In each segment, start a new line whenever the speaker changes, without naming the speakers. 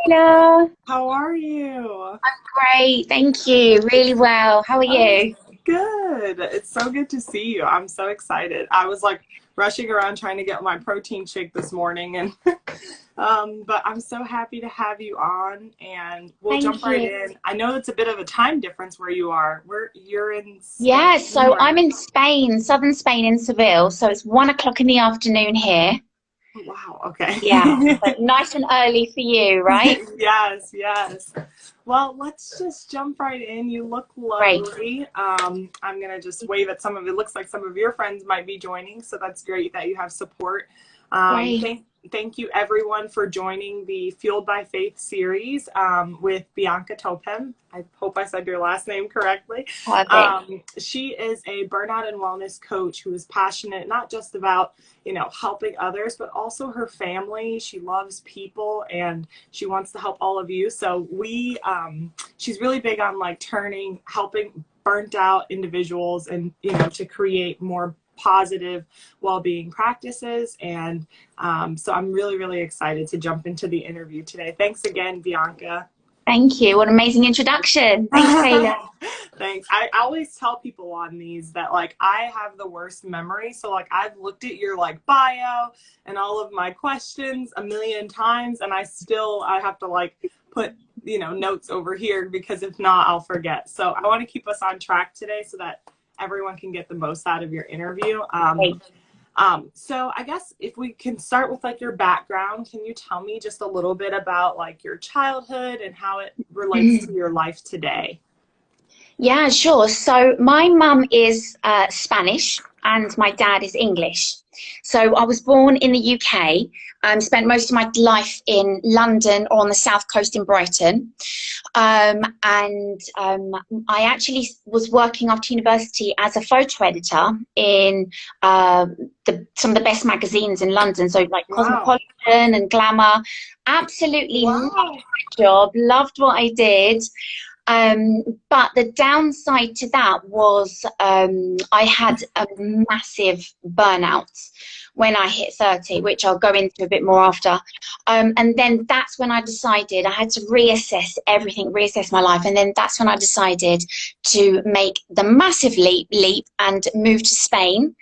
Taylor.
How are you?
Great, thank you. Really well. How are
Oh,
you?
good. It's so good to see you. I'm so excited. I was like rushing around trying to get my protein shake this morning and but I'm so happy to have you on and we'll jump
Thank
right
you.
in. I know it's a bit of a time difference where you are. You're in Spain
Yeah, so
or
I'm in Spain, southern Spain in Seville. So it's 1 o'clock in the afternoon here.
wow, okay.
Yeah, but nice and early for you, right?
Yes, yes. Well, let's just jump right in. You look
Great,
lovely. I'm gonna just wave at some of it. Looks like some of your friends might be joining, so that's great that you have support. Um,
great.
thank, thank you everyone for joining the Fueled by Faith series with Bianca Topham. I hope I said your last name correctly.
Perfect.
She is a burnout and wellness coach who is passionate not just about helping others, but also her family. She loves people and she wants to help all of you. So she's really big on like helping burnt out individuals and, to create more positive well-being practices. And so I'm really, really excited to jump into the interview today. Thanks again, Bianca.
Thank you. What an amazing introduction. Thanks, Taylor.
Thanks. I always tell people on these that like I have the worst memory. So like I've looked at your like bio and all of my questions a million times and I have to like put notes over here because if not I'll forget. So I want to keep us on track today so that everyone can get the most out of your interview.
Great.
So I guess if we can start with like your background, can you tell me just a little bit about like your childhood and how it relates to your life today?
Yeah, sure. So my mum is Spanish and my dad is English. So I was born in the UK, spent most of my life in London or on the south coast in Brighton. And I actually was working after university as a photo editor in some of the best magazines in London. So like
Wow.
Cosmopolitan and Glamour. Absolutely loved
Wow.
my job, loved what I did. But the downside to that was I had a massive burnout when I hit 30, which I'll go into a bit more after. And then that's when I decided I had to reassess everything, reassess my life. And then that's when I decided to make the massive leap and move to Spain.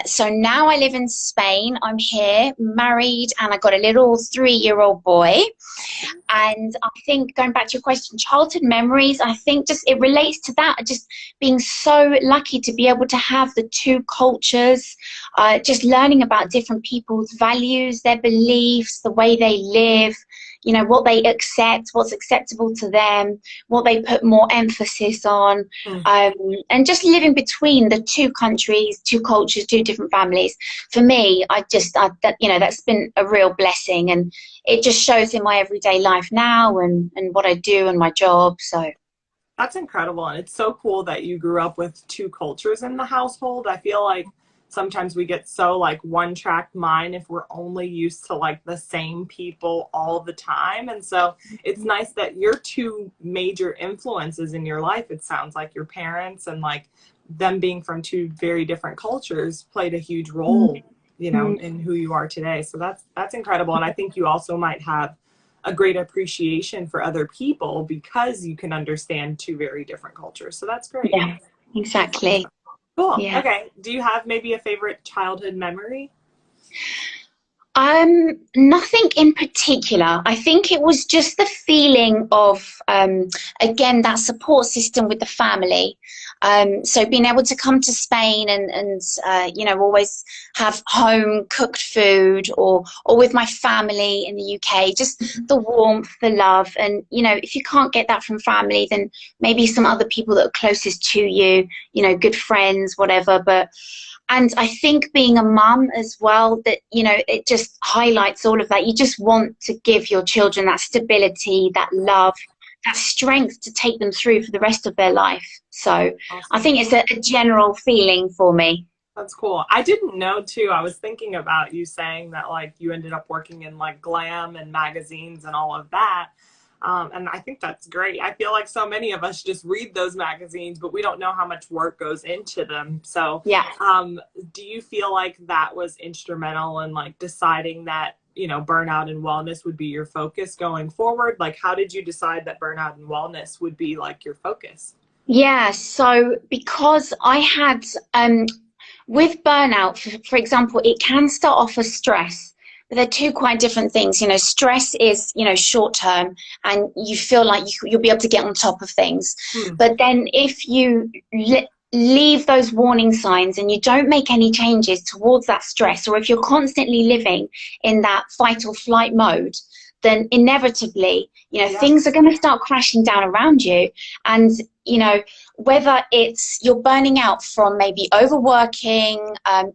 So now I live in Spain. I'm here, married, and I got a little 3-year-old boy. And I think going back to your question, childhood memories, I think just it relates to that, just being so lucky to be able to have the two cultures, just learning about different people's values, their beliefs, the way they live, what they accept, what's acceptable to them, what they put more emphasis on, and just living between the two countries, two cultures, two different families. For me, that's been a real blessing, and it just shows in my everyday life now and what I do and my job. So
That's incredible. And it's so cool that you grew up with two cultures in the household. I feel like sometimes we get so like one track mind if we're only used to like the same people all the time. And so it's nice that your two major influences in your life, it sounds like your parents and like them being from two very different cultures played a huge role, in who you are today. So that's incredible. And I think you also might have a great appreciation for other people because you can understand two very different cultures. So that's great.
yeah, exactly.
Cool.
Yeah.
Okay. Do you have maybe a favorite childhood memory?
Nothing in particular. I think it was just the feeling of, again, that support system with the family. So being able to come to Spain and always have home cooked food or with my family in the UK, just the warmth, the love. And, if you can't get that from family, then maybe some other people that are closest to you, good friends, whatever. And I think being a mum as well, that, it just highlights all of that. You just want to give your children that stability, that love, that strength to take them through for the rest of their life. So I
Awesome.
think it's a general feeling for me.
That's cool. I didn't know too. I was thinking about you saying that like you ended up working in like glam and magazines and all of that. And I think that's great. I feel like so many of us just read those magazines, but we don't know how much work goes into them. So,
Yeah.
do you feel like that was instrumental in like deciding that, you know, burnout and wellness would be your focus going forward? Like, how did you decide that burnout and wellness would be like your focus?
Yeah, so because I had with burnout, for example, it can start off as stress, but they're two quite different things. You know, stress is, you know, short term and you feel like you'll be able to get on top of things. But then if you leave those warning signs and you don't make any changes towards that stress, or if you're constantly living in that fight or flight mode, then inevitably, you know, things are going to start crashing down around you. And, you know, whether it's you're burning out from maybe overworking,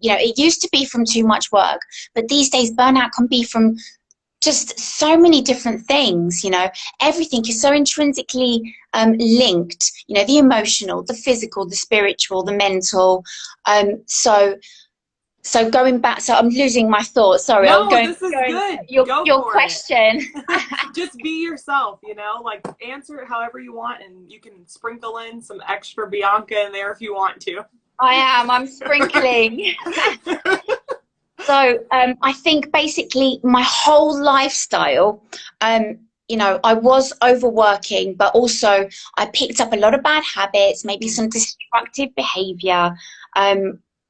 you know, it used to be from too much work, but these days burnout can be from just so many different things. You know, everything is so intrinsically linked, you know, the emotional, the physical, the spiritual, the mental. So going back, so I'm losing my thoughts. Sorry,
No,
going,
this is
going
good.
your question.
Just be yourself, you know, like answer it however you want, and you can sprinkle in some extra Bianca in there if you want to.
I'm sprinkling. So I think basically my whole lifestyle, you know, I was overworking, but also I picked up a lot of bad habits, maybe some destructive behavior,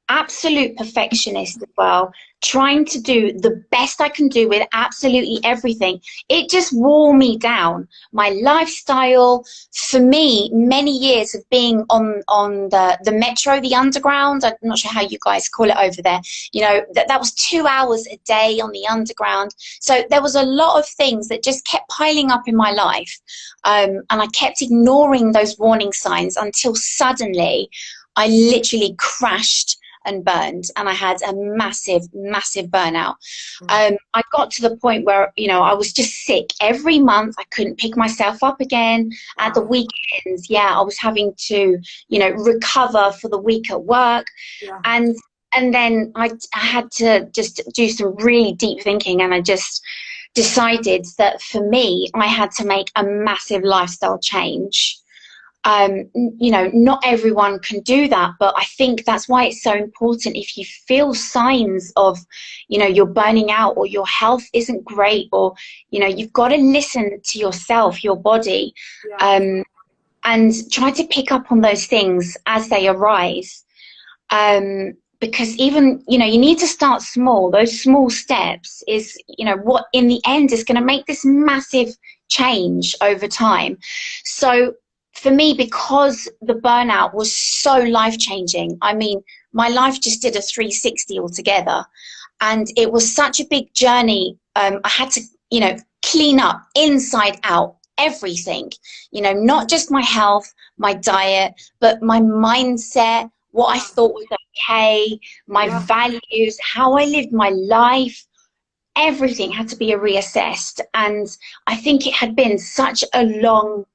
absolute perfectionist as well, trying to do the best I can do with absolutely everything. It just wore me down. My lifestyle, for me, many years of being on the metro, the underground, I'm not sure how you guys call it over there, you know, that was 2 hours a day on the underground. So there was a lot of things that just kept piling up in my life. And I kept ignoring those warning signs until suddenly I literally crashed and burned, and I had a massive burnout. I got to the point where, you know, I was just sick every month. I couldn't pick myself up again. At the weekends, I was having to, you know, recover for the week at work. And then I had to just do some really deep thinking, and I just decided that for me, I had to make a massive lifestyle change. You know, not everyone can do that, but I think that's why it's so important. If you feel signs of, you know, you're burning out or your health isn't great, or, you know, you've got to listen to yourself, your body, and try to pick up on those things as they arise. Because even, you know, you need to start small. Those small steps is, you know, what in the end is going to make this massive change over time. So for me, because the burnout was so life-changing, I mean, my life just did a 360 altogether. And it was such a big journey. I had to, you know, clean up inside out everything, you know, not just my health, my diet, but my mindset, what I thought was okay, my values, how I lived my life. Everything had to be reassessed. And I think it had been such a long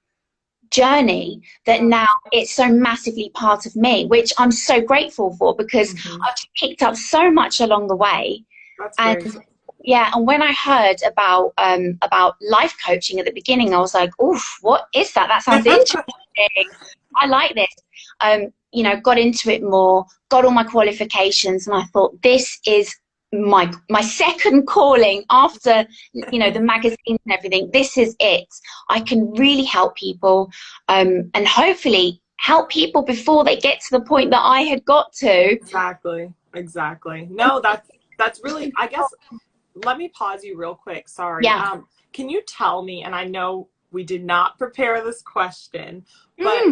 journey that now it's so massively part of me, which I'm so grateful for, because I've picked up so much along the way.
That's
and
great.
And when I heard about life coaching at the beginning, I was like, oof, what is that? That sounds interesting. I like this. You know, got into it more, got all my qualifications, and I thought, this is my second calling after, you know, the magazines and everything. This is it. I can really help people, and hopefully help people before they get to the point that I had got to.
Exactly. No, that's really, I guess, let me pause you real quick. Sorry. Can you tell me, and I know we did not prepare this question, but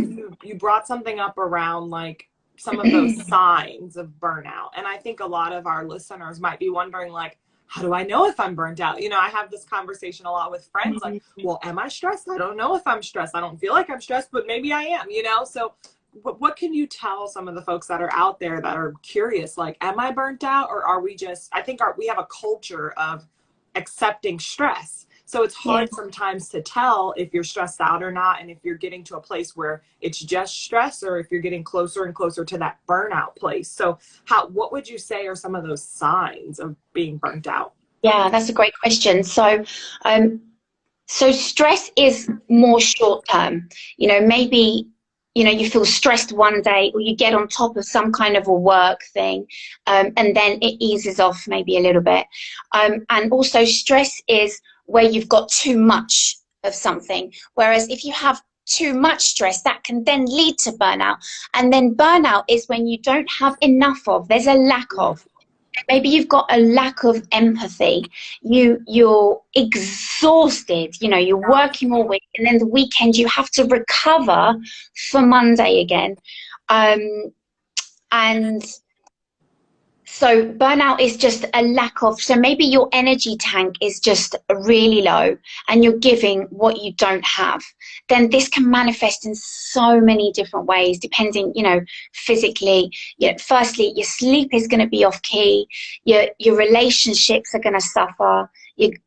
you brought something up around like some of those signs of burnout. And I think a lot of our listeners might be wondering, like, how do I know if I'm burnt out? You know, I have this conversation a lot with friends, like, well, am I stressed? I don't know if I'm stressed. I don't feel like I'm stressed, but maybe I am, you know? So what can you tell some of the folks that are out there that are curious, like, am I burnt out? Or are we just, I think we have a culture of accepting stress. So it's hard sometimes to tell if you're stressed out or not, and if you're getting to a place where it's just stress, or if you're getting closer and closer to that burnout place. So what would you say are some of those signs of being burnt out?
Yeah, that's a great question. So stress is more short term. You know, maybe you feel stressed one day, or you get on top of some kind of a work thing, and then it eases off maybe a little bit. And also stress is where you've got too much of something. Whereas if you have too much stress, that can then lead to burnout. And then burnout is when you don't have enough of, there's a lack of. Maybe you've got a lack of empathy. You're exhausted. You're working all week, and then the weekend you have to recover for Monday again. And so burnout is just a lack of. So maybe your energy tank is just really low, and you're giving what you don't have. Then this can manifest in so many different ways, depending, physically. Firstly, your sleep is going to be off key. Your relationships are going to suffer. You're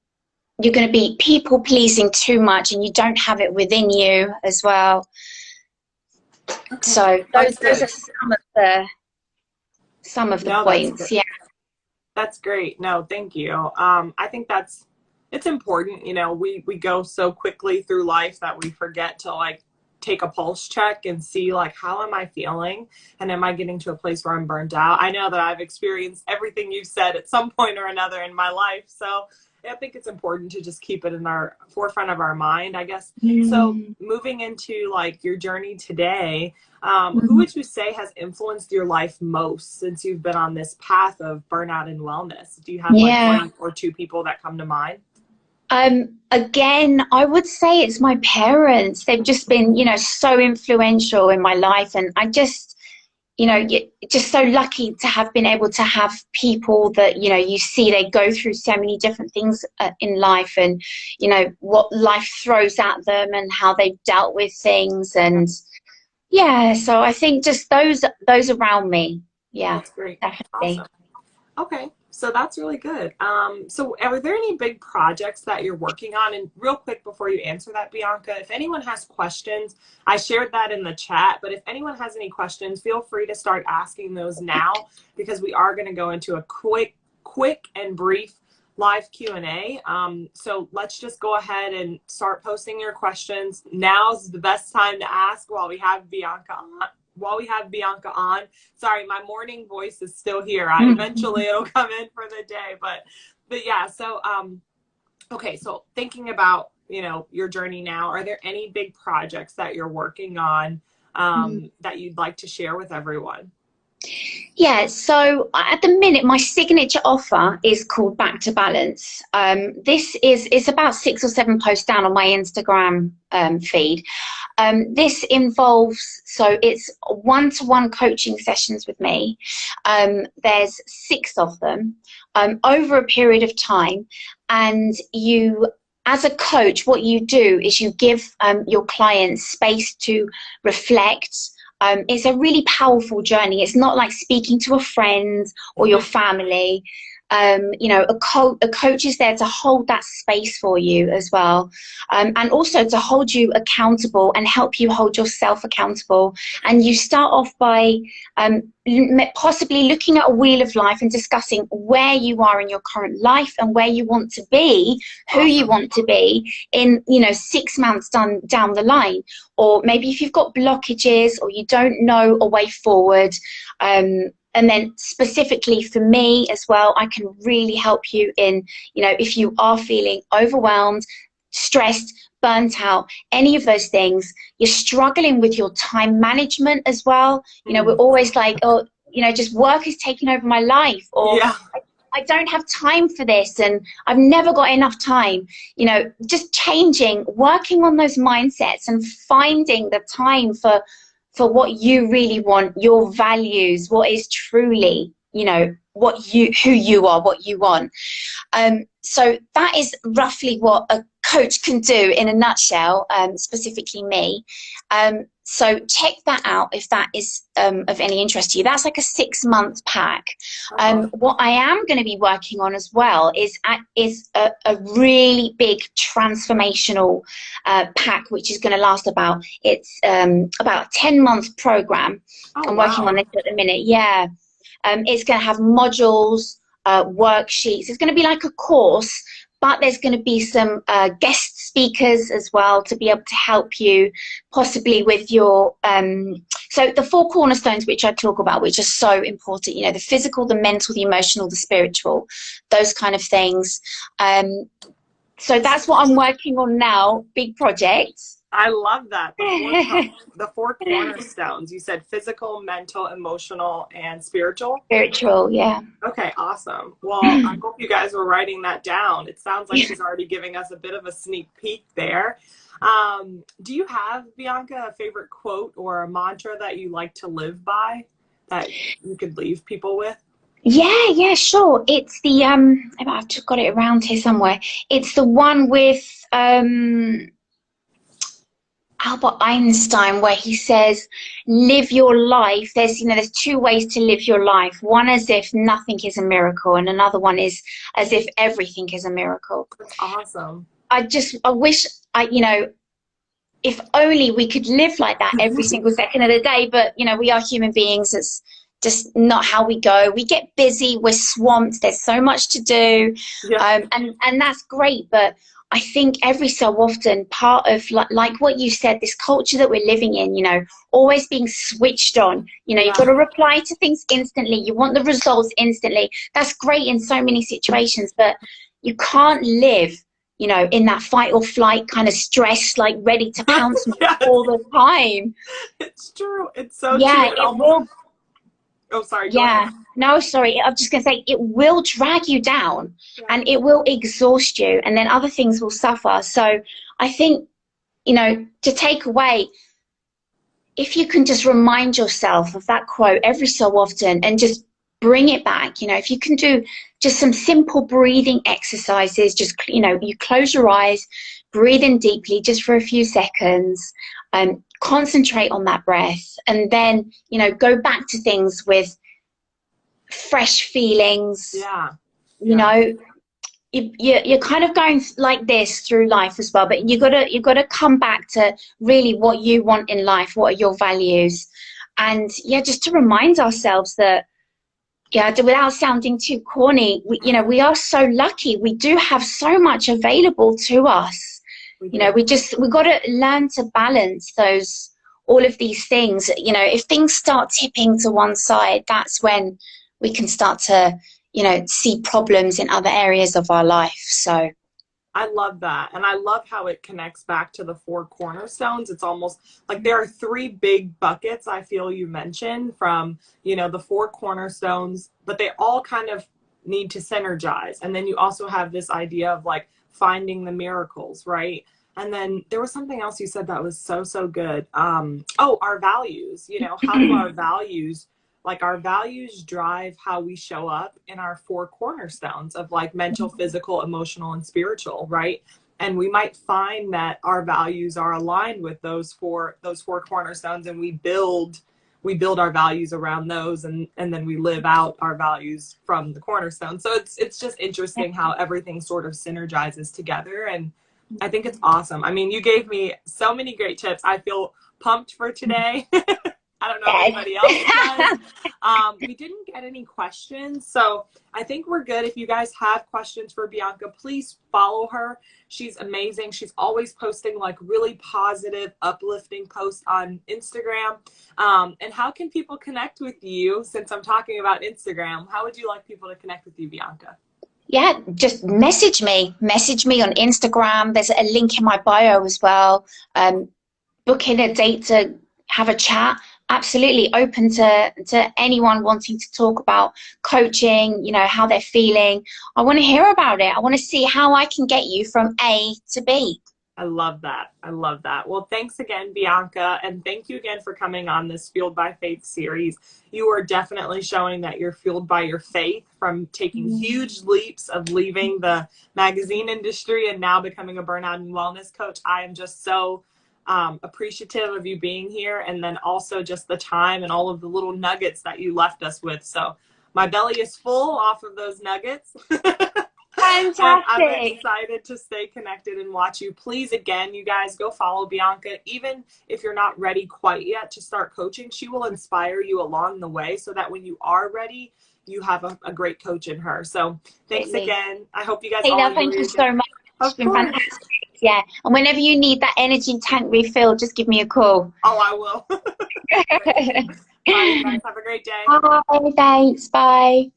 going to be people pleasing too much, and you don't have it within you as well. Okay. So those are some of the points. Yeah,
that's great. No, thank you. I think it's important. We go so quickly through life that we forget to like take a pulse check and see like, how am I feeling, and am I getting to a place where I'm burnt out? I know that I've experienced everything you've said at some point or another in my life, so I think it's important to just keep it in our forefront of our mind, I guess. So moving into like your journey today, who would you say has influenced your life most since you've been on this path of burnout and wellness? Do you have like one or two people that come to mind?
Again, I would say it's my parents. They've just been, so influential in my life, and I just, just so lucky to have been able to have people that, you see they go through so many different things in life, and, what life throws at them and how they've dealt with things. And yeah, so I think just those around me. Yeah,
that's great.
Definitely.
Awesome. Okay. So that's really good. So are there any big projects that you're working on? And real quick before you answer that, Bianca, if anyone has questions, I shared that in the chat, but if anyone has any questions, feel free to start asking those now, because we are going to go into a quick and brief live Q&A. So let's just go ahead and start posting your questions. Now's the best time to ask while we have Bianca on. Sorry, my morning voice is still here. Eventually it'll come in for the day, but yeah. So, okay. So thinking about, your journey now, are there any big projects that you're working on, that you'd like to share with everyone?
Yeah, so at the minute, my signature offer is called Back to Balance. It's about 6 or 7 posts down on my Instagram feed. This involves, so it's one-to-one coaching sessions with me. There's 6 of them over a period of time, and as a coach, what you do is you give your clients space to reflect. It's a really powerful journey. It's not like speaking to a friend or your family. A coach is there to hold that space for you as well, and also to hold you accountable and help you hold yourself accountable. And you start off by possibly looking at a wheel of life and discussing where you are in your current life and where you want to be, who you want to be in 6 months down the line. Or maybe if you've got blockages or you don't know a way forward. And then specifically for me as well, I can really help you in, if you are feeling overwhelmed, stressed, burnt out, any of those things, you're struggling with your time management as well. We're always like, oh, just work is taking over my life, or I don't have time for this, and I've never got enough time. Just working on those mindsets and finding the time for what you really want, your values, what is truly, who you are, what you want. So that is roughly what a coach can do in a nutshell, specifically me. So check that out if that is of any interest to you. That's like a 6-month pack. What I am going to be working on as well is a really big transformational pack, which is going to last about a 10-month program. I'm working on this at the minute. Yeah. It's going to have modules, worksheets. It's going to be like a course, but there's going to be some guest speakers as well to be able to help you possibly with your so the 4 cornerstones which I talk about, which are so important, you know, the physical, the mental, the emotional, the spiritual, those kind of things. So that's what I'm working on now. Big projects.
I love that. The four cornerstones. You said physical, mental, emotional, and spiritual?
Spiritual, yeah.
Okay, awesome. Well, I hope you guys were writing that down. It sounds like she's already giving us a bit of a sneak peek there. Do you have, Bianca, a favorite quote or a mantra that you like to live by that you could leave people with?
Yeah, sure. It's the I've just got it around here somewhere. It's the one with Albert Einstein, where he says, live your life. There's 2 ways to live your life. One as if nothing is a miracle, and another one is as if everything is a miracle.
That's awesome.
I wish if only we could live like that every single second of the day, but we are human beings. It's just not how we go. We get busy, we're swamped, there's so much to do.
Yeah.
And that's great, but I think every so often, part of like what you said, this culture that we're living in, always being switched on, you've got to reply to things instantly. You want the results instantly. That's great in so many situations, but you can't live, in that fight or flight kind of stress, like ready to pounce all the time.
It's true. It's so
true.
It will. Oh, sorry.
Yeah. No, sorry. I'm just going to say it will drag you down and it will exhaust you, and then other things will suffer. So I think, to take away, if you can just remind yourself of that quote every so often and just bring it back, if you can do just some simple breathing exercises, just, you close your eyes, breathe in deeply just for a few seconds, concentrate on that breath, and then go back to things with fresh feelings. You're kind of going like this through life as well, but you gotta come back to really what you want in life. What are your values? And just to remind ourselves that without sounding too corny, we are so lucky. We do have so much available to us. We've got to learn to balance all of these things. If things start tipping to one side, that's when we can start to, see problems in other areas of our life. So
I love that. And I love how it connects back to the 4 cornerstones. It's almost like there are 3 big buckets I feel you mentioned from, the 4 cornerstones, but they all kind of need to synergize. And then you also have this idea of like finding the miracles, right? And then there was something else you said that was so, so good. Our values, how do our values drive how we show up in our 4 cornerstones of like mental, physical, emotional, and spiritual, right? And we might find that our values are aligned with those four cornerstones, and we build our values around those, and then we live out our values from the cornerstone. So it's just interesting how everything sort of synergizes together, and I think it's awesome. I mean, you gave me so many great tips. I feel pumped for today. I don't know if anybody else does. We didn't get any questions, so I think we're good. If you guys have questions for Bianca, please follow her. She's amazing. She's always posting like really positive, uplifting posts on Instagram. And how can people connect with you? Since I'm talking about Instagram, how would you like people to connect with you, Bianca?
Yeah, just message me on Instagram. There's a link in my bio as well. Book in a date to have a chat. Absolutely open to anyone wanting to talk about coaching, how they're feeling. I want to hear about it. I want to see how I can get you from A to B.
I love that. I love that. Well, thanks again, Bianca. And thank you again for coming on this Fueled by Faith series. You are definitely showing that you're fueled by your faith, from taking huge leaps of leaving the magazine industry and now becoming a burnout and wellness coach. I am just so appreciative of you being here, and then also just the time and all of the little nuggets that you left us with. So my belly is full off of those nuggets.
Fantastic.
I'm excited to stay connected and watch you. Please, again, you guys, go follow Bianca. Even if you're not ready quite yet to start coaching, she will inspire you along the way so that when you are ready, you have a great coach in her. So thanks
Absolutely.
again. I hope you guys all
Taylor,
enjoy
thank you
your day.
so much. It's
Of
been
course.
fantastic. Yeah. And whenever you need that energy tank refilled, just give me a call.
Oh, I will. Bye, you guys. Have a great day.
Bye. Thanks. Bye.